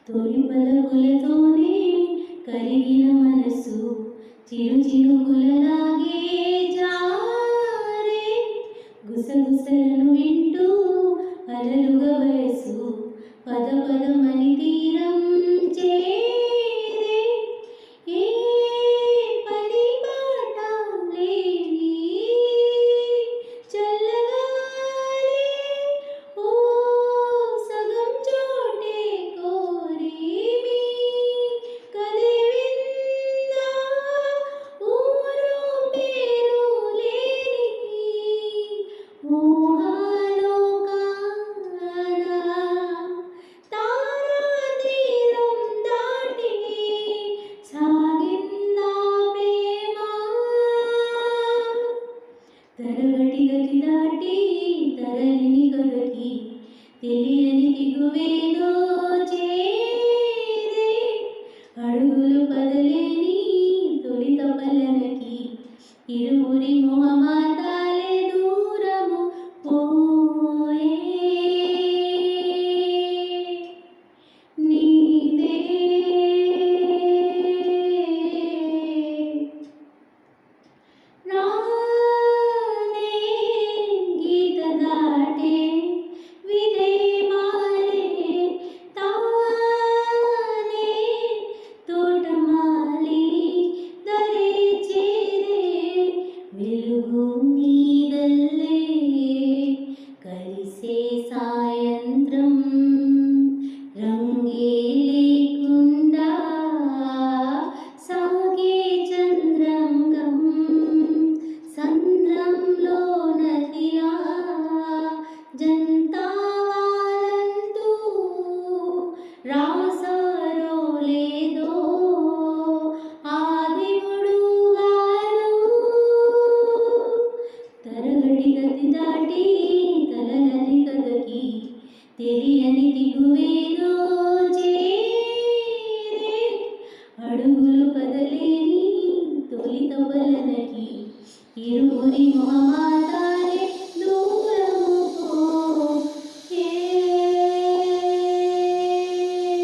తొలి పలుకులతోనే కరిగిన మనసు చిరుచినుకులలాగే జారే గుసగుసలను వింటూ అలలుగా వయసు పద పదమని తీరం చేరే ఏ పని బాట లేని చల్లగాలి ఓ సగం చోటే కోరేమి కదివిందా ఊరు పేరు లేని ఊహాలోకాన తారాతీరం దాటి సాగిందా ప్రేమ తరగటి గతి దాటి తరలిని కదకి తెలియని దిగువేదో చేరే అడుగులు కదలేని తొలి తపలనకి ఇరువురి మొహమాటాలే దూరము పోయే నీదే రానే గీత దాటే విదే మారే తానే తోటమాలి దరే చేరే వెలుగు నీదల్లే కలిసే సాయంత్రం రంగే లేకుండా సాగే చంద్రంగం సంద్రంలో నదిలా జంతావాలంటూ రాసారో లేదో ఆ దేవుడు గారు తరగటి గతి దాటి తలలని కదకి తెలియని దిగువేదో చేరే అడుగులు కదలేని తొలి తపలనకి ఇరువురి మొహమాట